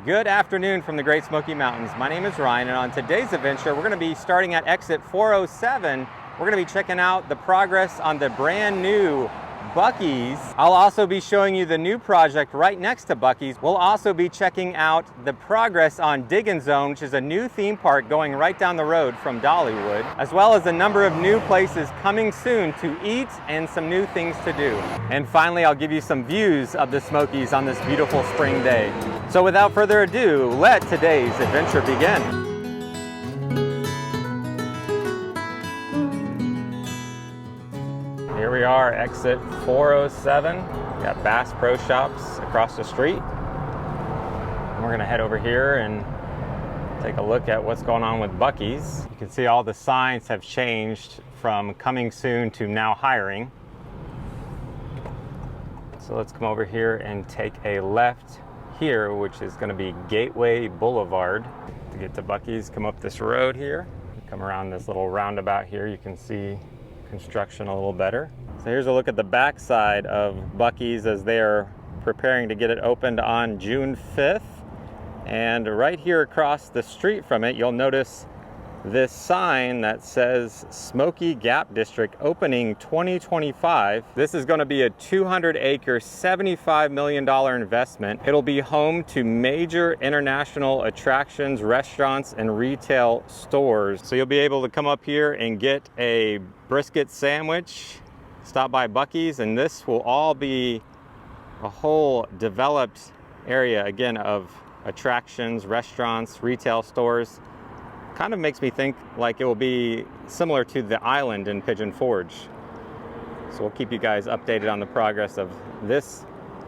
Good afternoon from the Great Smoky Mountains. My name is Ryan, and on today's adventure, we're going to be starting at exit 407. We're going to be checking out the progress on the brand new Buc-ee's. I'll also be showing you the new project right next to Buc-ee's. We'll also be checking out the progress on Diggin' Zone, which is a new theme park going right down the road from Dollywood, as well as a number of new places coming soon to eat and some new things to do. And finally, I'll give you some views of the Smokies on this beautiful spring day. So without further ado, let today's adventure begin. Here we are, exit 407. We got Bass Pro Shops across the street. And we're gonna head over here and take a look at what's going on with Buc-ee's. You can see all the signs have changed from coming soon to now hiring. So let's come over here and take a left here, which is gonna be Gateway Boulevard. To get to Buc-ee's, come up this road here. Come around this little roundabout here, you can see construction a little better. So here's a look at the back side of Buc-ee's as they are preparing to get it opened on June 5th. And right here across the street from it, you'll notice this sign that says Smoky Gap District opening 2025. This is going to be a 200-acre, $75 million investment. It'll be home to major international attractions, restaurants, and retail stores. So you'll be able to come up here and get a brisket sandwich, stop by Buc-ee's, and this will all be a whole developed area, again, of attractions, restaurants, retail stores. Kind of makes me think like it will be similar to the island in Pigeon Forge. So we'll keep you guys updated on the progress of this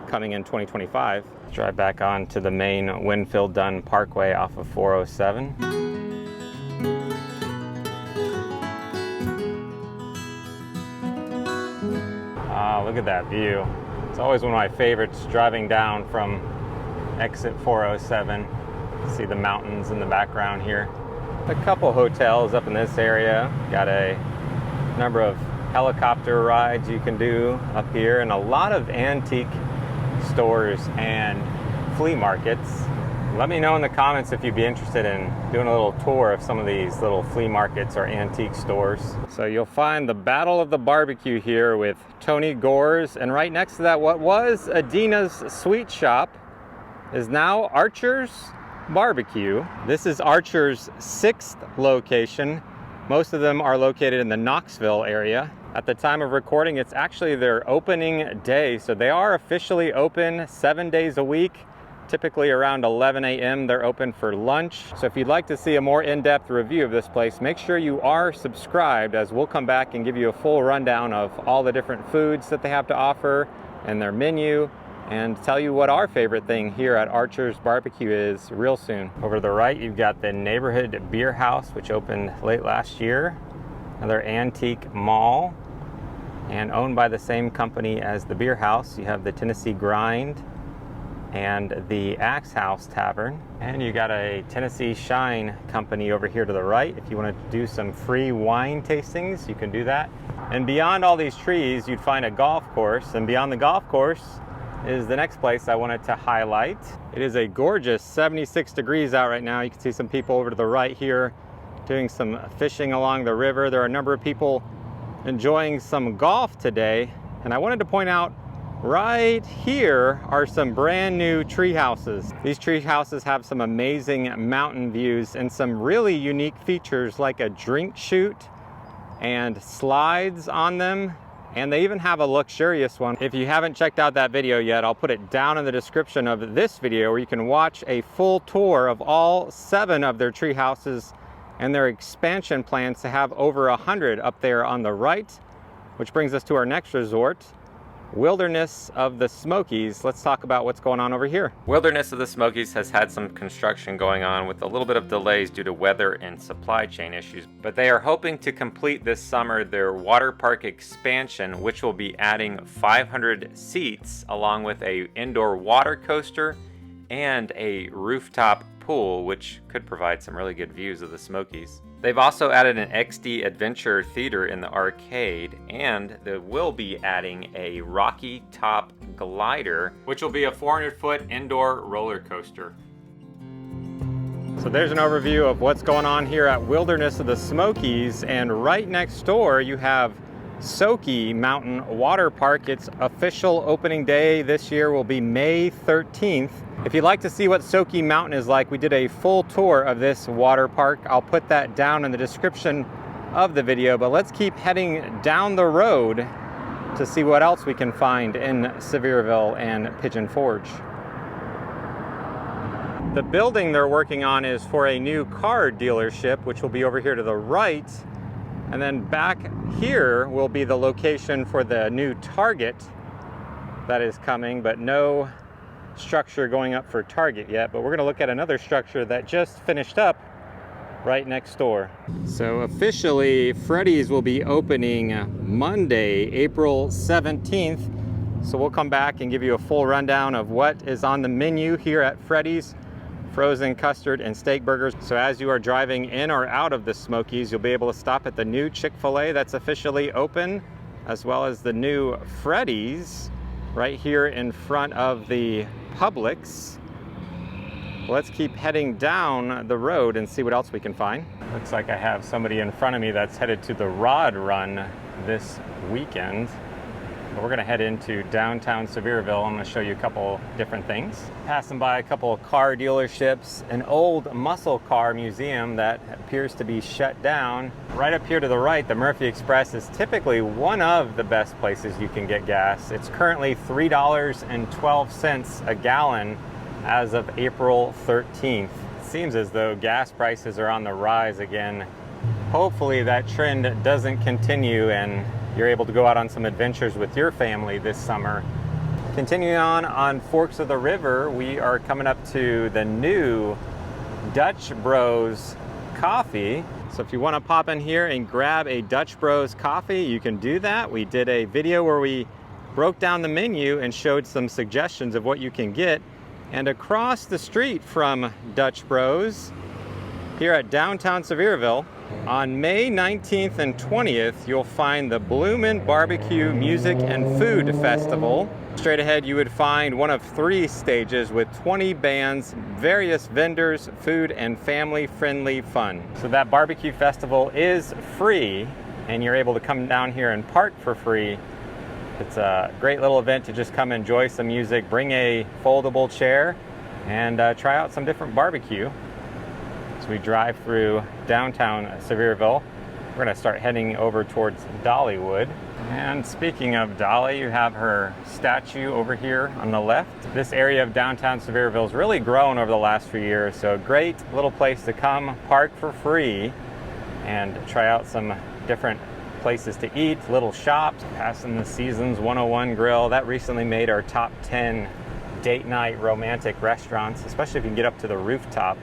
coming in 2025. Drive back on to the main Winfield Dunn Parkway off of 407. Look at that view. It's always one of my favorites driving down from exit 407. See the mountains in the background here. A couple hotels up in this area. Got a number of helicopter rides you can do up here, and a lot of antique stores and flea markets. Let me know in the comments if you'd be interested in doing a little tour of some of these little flea markets or antique stores. So you'll find the Battle of the Barbecue here with Tony Gore's, and right next to that, what was Adina's Sweet Shop is now Archer's Barbecue. This is Archer's 6th location. Most of them are located in the Knoxville area. At the time of recording, it's actually their opening day, so they are officially open 7 days a week. Typically around 11 a.m. they're open for lunch. So if you'd like to see a more in-depth review of this place, make sure you are subscribed, as we'll come back and give you a full rundown of all the different foods that they have to offer and their menu, and tell you what our favorite thing here at Archer's Barbecue is real soon. Over to the right, you've got the Neighborhood Beer House, which opened late last year. Another antique mall, and owned by the same company as the Beer House. You have the Tennessee Grind and the Axe House Tavern. And you got a Tennessee Shine company over here to the right. If you want to do some free wine tastings, you can do that. And beyond all these trees, you'd find a golf course, and beyond the golf course is the next place I wanted to highlight. It is a gorgeous 76 degrees out right now. You can see some people over to the right here doing some fishing along the river. There are a number of people enjoying some golf today. And I wanted to point out right here are some brand new tree houses. These tree houses have some amazing mountain views and some really unique features like a drink chute and slides on them. And they even have a luxurious one. If you haven't checked out that video yet, I'll put it down in the description of this video, where you can watch a full tour of all 7 of their tree houses and their expansion plans to have over 100 up there on the right. Which brings us to our next resort, Wilderness of the Smokies. Let's talk about what's going on over here. Wilderness of the Smokies has had some construction going on with a little bit of delays due to weather and supply chain issues, but they are hoping to complete this summer their water park expansion, which will be adding 500 seats along with a indoor water coaster and a rooftop pool, which could provide some really good views of the Smokies. They've also added an XD Adventure Theater in the arcade, and they will be adding a Rocky Top Glider, which will be a 400-foot indoor roller coaster. So there's an overview of what's going on here at Wilderness of the Smokies, and right next door you have Soaky Mountain Water Park. Its official opening day this year will be May 13th. If you'd like to see what Soaky Mountain is like, we did a full tour of this water park. I'll put that down in the description of the video, but let's keep heading down the road to see what else we can find in Sevierville and Pigeon Forge. The building they're working on is for a new car dealership, which will be over here to the right. And then back here will be the location for the new Target that is coming, but no structure going up for Target yet. But we're gonna look at another structure that just finished up right next door. So officially, Freddy's will be opening Monday, April 17th. So we'll come back and give you a full rundown of what is on the menu here at Freddy's. Frozen custard and steak burgers. So as you are driving in or out of the Smokies, you'll be able to stop at the new Chick-fil-A that's officially open, as well as the new Freddy's right here in front of the Publix. Let's keep heading down the road and see what else we can find. Looks like I have somebody in front of me that's headed to the Rod Run this weekend. But we're gonna head into downtown Sevierville. I'm gonna show you a couple different things. Passing by a couple of car dealerships, an old muscle car museum that appears to be shut down. Right up here to the right, the Murphy Express is typically one of the best places you can get gas. It's currently $3.12 a gallon as of April 13th. It seems as though gas prices are on the rise again. Hopefully that trend doesn't continue and you're able to go out on some adventures with your family this summer. Continuing on Forks of the River, we are coming up to the new Dutch Bros coffee. So if you want to pop in here and grab a Dutch Bros coffee, you can do that. We did a video where we broke down the menu and showed some suggestions of what you can get. And across the street from Dutch Bros, here at downtown Sevierville, on May 19th and 20th, you'll find the Bloomin BBQ Music and Food Festival. Straight ahead, you would find one of 3 stages with 20 bands, various vendors, food, and family-friendly fun. So that barbecue festival is free, and you're able to come down here and park for free. It's a great little event to just come enjoy some music, bring a foldable chair, and try out some different barbecue. As we drive through downtown Sevierville, we're going to start heading over towards Dollywood. And speaking of Dolly, you have her statue over here on the left. This area of downtown Sevierville has really grown over the last few years, so a great little place to come, park for free, and try out some different places to eat, little shops. Passing the Seasons 101 Grill, that recently made our top 10 date night romantic restaurants, especially if you can get up to the rooftop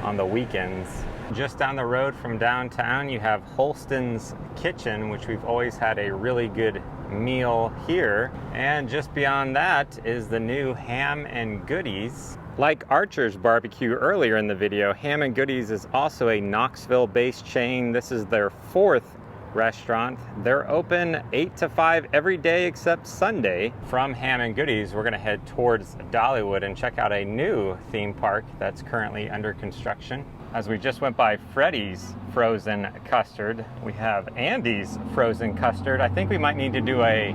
on the weekends. Just down the road from downtown, you have Holston's Kitchen, which we've always had a really good meal here. And just beyond that is the new Ham and Goodies. Like Archer's Barbecue earlier in the video, Ham and Goodies is also a Knoxville-based chain. This is their 4th restaurant. They're open 8 to 5 every day except Sunday. From Ham and Goodies, we're gonna head towards Dollywood and check out a new theme park that's currently under construction. As we just went by Freddy's frozen custard, we have Andy's frozen custard. I think we might need to do a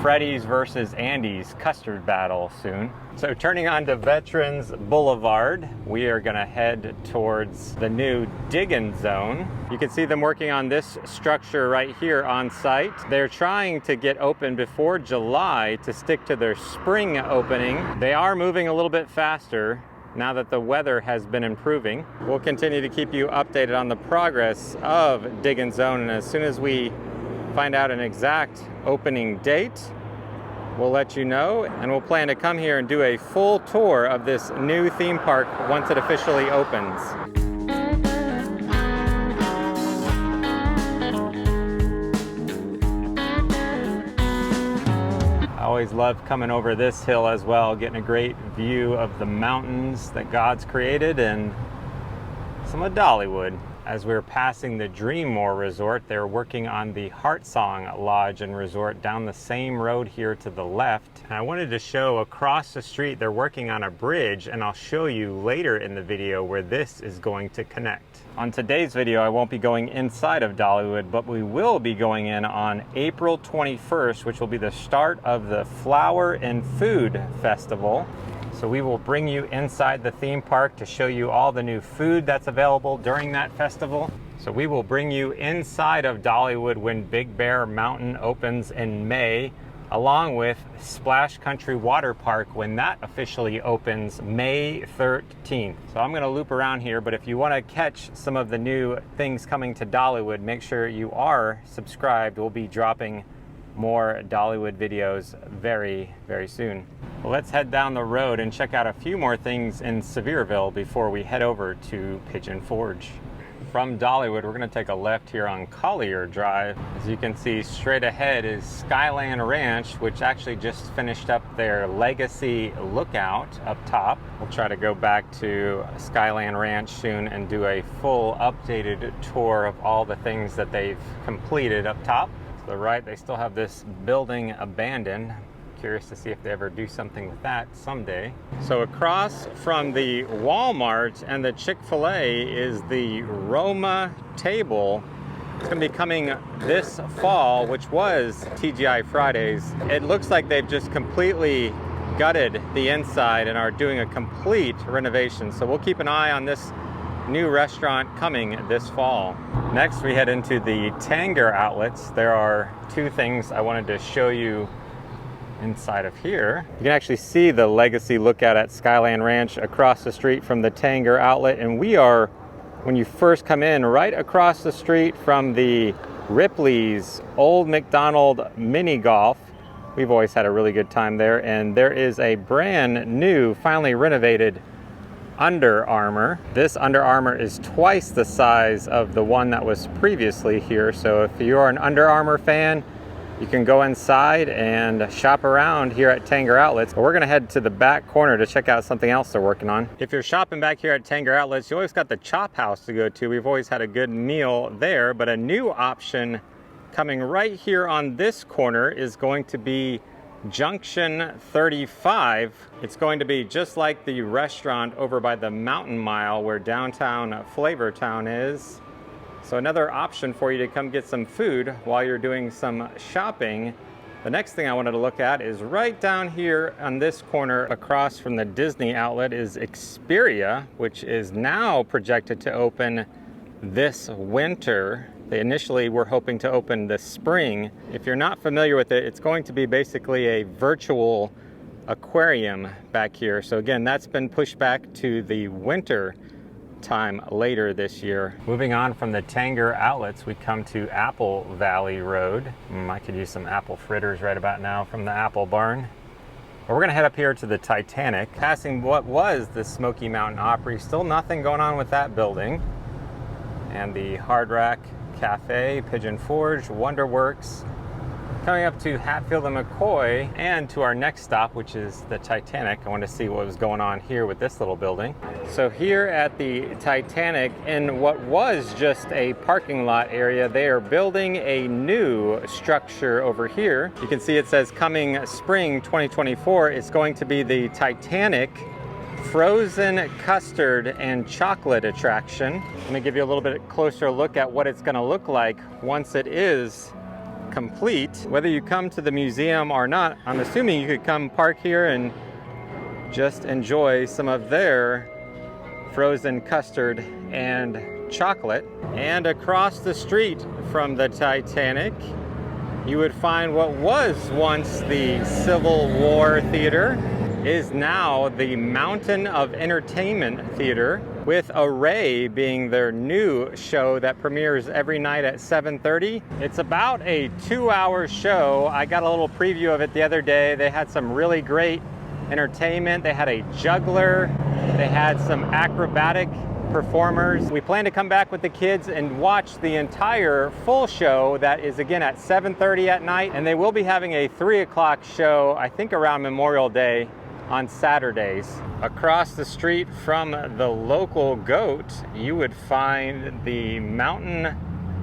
Freddy's versus Andy's custard battle soon. So turning on to Veterans Boulevard, we are gonna head towards the new Diggin' Zone. You can see them working on this structure right here on site. They're trying to get open before July to stick to their spring opening. They are moving a little bit faster now that the weather has been improving. We'll continue to keep you updated on the progress of Diggin' Zone, and as soon as we find out an exact opening date, we'll let you know, and we'll plan to come here and do a full tour of this new theme park once it officially opens. I always love coming over this hill as well, getting a great view of the mountains that God's created and some of Dollywood. As we were passing the Dreammore Resort, they're working on the Heartsong Lodge and Resort down the same road here to the left. And I wanted to show across the street, they're working on a bridge, and I'll show you later in the video where this is going to connect. On today's video, I won't be going inside of Dollywood, but we will be going in on April 21st, which will be the start of the Flower and Food Festival. So we will bring you inside the theme park to show you all the new food that's available during that festival. So we will bring you inside of Dollywood when Big Bear Mountain opens in May, along with Splash Country Water Park when that officially opens May 13th. So I'm gonna loop around here, but if you wanna catch some of the new things coming to Dollywood, make sure you are subscribed. We'll be dropping more Dollywood videos very, very soon. Well, let's head down the road and check out a few more things in Sevierville before we head over to Pigeon Forge. From Dollywood, we're gonna take a left here on Collier Drive. As you can see, straight ahead is SkyLand Ranch, which actually just finished up their Legacy Lookout up top. We'll try to go back to SkyLand Ranch soon and do a full updated tour of all the things that they've completed up top. To the right, they still have this building abandoned. Curious to see if they ever do something with that someday. So across from the Walmart and the Chick-fil-A is the Roma Table. It's gonna be coming this fall, which was TGI Fridays. It looks like they've just completely gutted the inside and are doing a complete renovation. So we'll keep an eye on this new restaurant coming this fall. Next, we head into the Tanger Outlets. There are two things I wanted to show you inside of here. You can actually see the Legacy Lookout at SkyLand Ranch across the street from the Tanger Outlet, and we are, when you first come in, right across the street from the Ripley's Old McDonald Mini Golf. We've always had a really good time there, and there is a brand new, finally renovated Under Armour. This Under Armour is twice the size of the one that was previously here, so if you are an Under Armour fan, you can go inside and shop around here at Tanger Outlets. But we're gonna head to the back corner to check out something else they're working on. If you're shopping back here at Tanger Outlets, you always got the Chop House to go to. We've always had a good meal there, but a new option coming right here on this corner is going to be Junction 35. It's going to be just like the restaurant over by the Mountain Mile where downtown Flavortown is. So another option for you to come get some food while you're doing some shopping. The next thing I wanted to look at is right down here on this corner across from the Disney outlet is Xperia, which is now projected to open this winter. They initially were hoping to open this spring. If you're not familiar with it, it's going to be basically a virtual aquarium back here. So again, that's been pushed back to the winter time later this year. Moving on from the Tanger Outlets, we come to Apple Valley Road. I could use some apple fritters right about now from the Apple Barn. But we're gonna head up here to the Titanic, passing what was the Smoky Mountain Opry. Still nothing going on with that building. And the Hard Rack Cafe, Pigeon Forge, Wonderworks. Coming up to Hatfield and McCoy and to our next stop, which is the Titanic. I wanted to see what was going on here with this little building. So here at the Titanic, in what was just a parking lot area, they are building a new structure over here. You can see it says coming spring 2024. It's going to be the Titanic Frozen Custard and Chocolate attraction. Let me give you a little bit closer look at what it's gonna look like once it is complete. Whether you come to the museum or not, I'm assuming you could come park here and just enjoy some of their frozen custard and chocolate. And across the street from the Titanic, you would find what was once the Civil War Theater is now the Mountain of Entertainment Theater, with Array being their new show that premieres every night at 7:30. It's about a 2-hour show. I got a little preview of it the other day. They had some really great entertainment. They had a juggler. They had some acrobatic performers. We plan to come back with the kids and watch the entire full show that is again at 7:30 at night. And they will be having a 3 o'clock show, I think around Memorial Day, on Saturdays. Across the street from the local goat, you would find the Mountain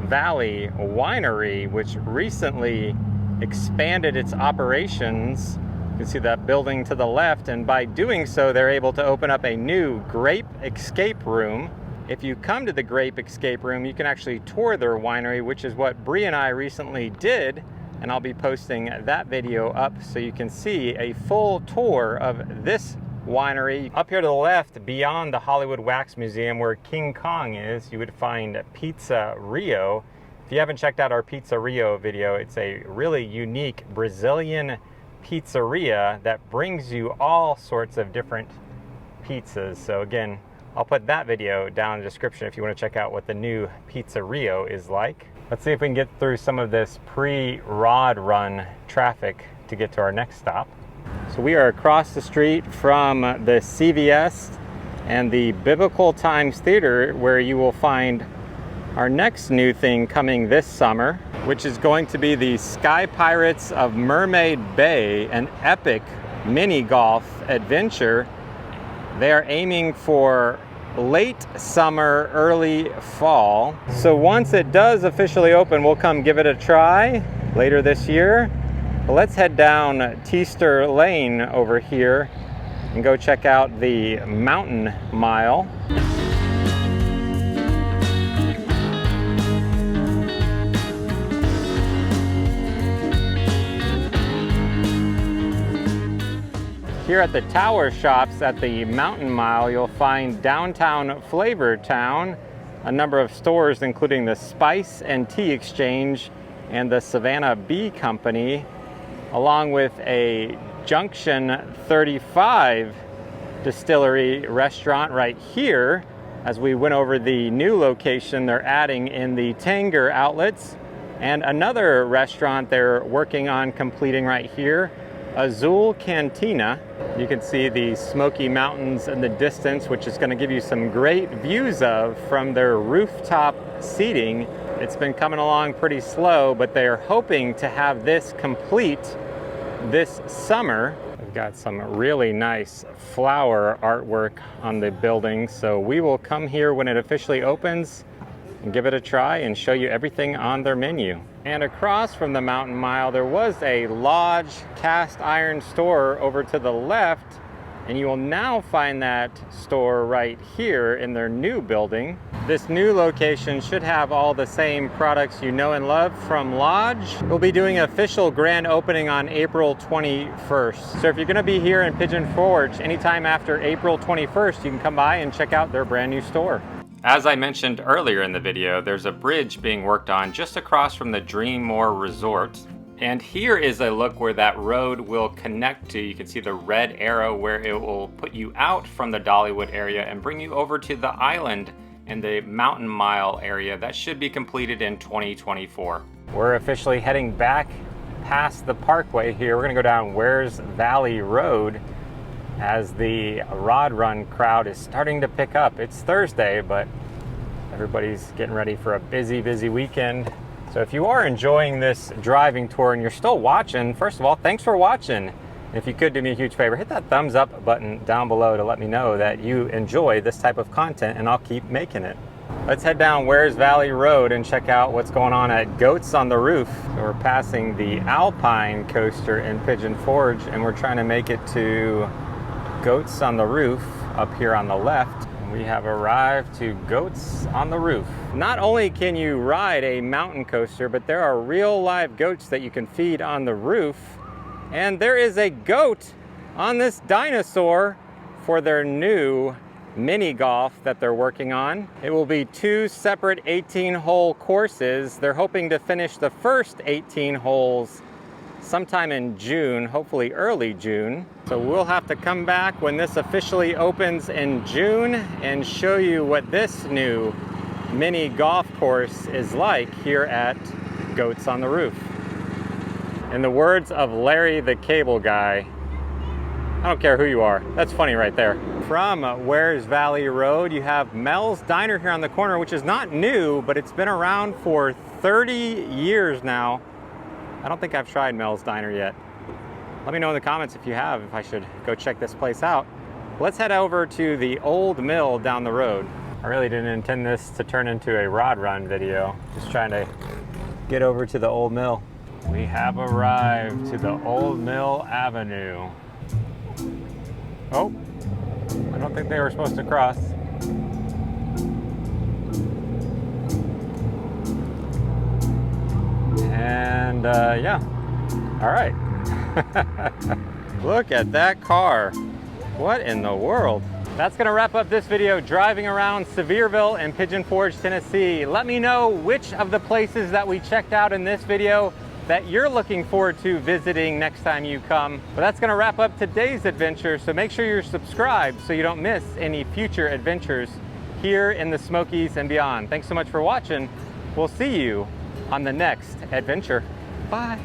Valley Winery, which recently expanded its operations. You can see that building to the left, and by doing so, they're able to open up a new grape escape room. If you come to the grape escape room, you can actually tour their winery, which is what Bree and I recently did, and I'll be posting that video up so you can see a full tour of this winery. Up here to the left, beyond the Hollywood Wax Museum where King Kong is, you would find Pizza Rio. If you haven't checked out our Pizza Rio video, it's a really unique Brazilian pizzeria that brings you all sorts of different pizzas. So again, I'll put that video down in the description if you want to check out what the new Pizza Rio is like. Let's see if we can get through some of this pre-rod run traffic to get to our next stop. So we are across the street from the CVS and the Biblical Times Theater, where you will find our next new thing coming this summer, which is going to be the Sky Pirates of Mermaid Bay, an epic mini golf adventure. They are aiming for late summer, early fall. So once it does officially open, we'll come give it a try later this year. But let's head down Teaster Lane over here and go check out the Mountain Mile. Here at the Tower Shops at the Mountain Mile, you'll find downtown Flavor Town, a number of stores including the Spice and Tea Exchange and the Savannah Bee Company, along with a Junction 35 distillery restaurant right here. As we went over the new location they're adding in the Tanger Outlets, and another restaurant they're working on completing right here, Azul Cantina. You can see the Smoky Mountains in the distance, which is going to give you some great views of from their rooftop seating. It's been coming along pretty slow, but they're hoping to have this complete this summer. We've got some really nice flower artwork on the building, so we will come here when it officially opens and give it a try and show you everything on their menu. And across from the Mountain Mile, there was a Lodge cast iron store over to the left, and you will now find that store right here in their new building. This new location should have all the same products you know and love from Lodge. We'll be doing an official grand opening on April 21st. So if you're gonna be here in Pigeon Forge anytime after April 21st, you can come by and check out their brand new store. As I mentioned earlier in the video, there's a bridge being worked on just across from the Dreammore Resort. And here is a look where that road will connect to. You can see the red arrow where it will put you out from the Dollywood area and bring you over to the island and the Mountain Mile area. That should be completed in 2024. We're officially heading back past the parkway here. We're gonna go down Wares Valley Road as the rod run crowd is starting to pick up. It's Thursday, but everybody's getting ready for a busy weekend. So if you are enjoying this driving tour and you're still watching, first of all, thanks for watching. If you could do me a huge favor, hit that thumbs up button down below to let me know that you enjoy this type of content, and I'll keep making it. Let's head down Wares Valley Road and check out what's going on at Goats on the Roof. So we're passing the Alpine Coaster in Pigeon Forge, and we're trying to make it to Goats on the Roof up here on the left. We have arrived to Goats on the Roof. Not only can you ride a mountain coaster, but there are real live goats that you can feed on the roof. And there is a goat on this dinosaur for their new mini golf that they're working on. It will be 2 separate 18-hole courses. They're hoping to finish the first 18 holes sometime in June, hopefully early June. So we'll have to come back when this officially opens in June and show you what this new mini golf course is like here at Goats on the Roof. In the words of Larry the Cable Guy, I don't care who you are. That's funny right there. From Wares Valley Road, you have Mel's Diner here on the corner, which is not new, but it's been around for 30 years now. I don't think I've tried Mel's Diner yet. Let me know in the comments if you have, if I should go check this place out. Let's head over to the old mill down the road. I really didn't intend this to turn into a rod run video. Just trying to get over to the old mill. We have arrived to the Old Mill Avenue. Oh, I don't think they were supposed to cross. And yeah, all right. Look at that car. What in the world? That's gonna wrap up this video driving around Sevierville and Pigeon Forge, Tennessee. Let me know which of the places that we checked out in this video that you're looking forward to visiting next time you come. But that's gonna wrap up today's adventure, so make sure you're subscribed so you don't miss any future adventures here in the Smokies and beyond. Thanks so much for watching. We'll see you on the next adventure. Bye.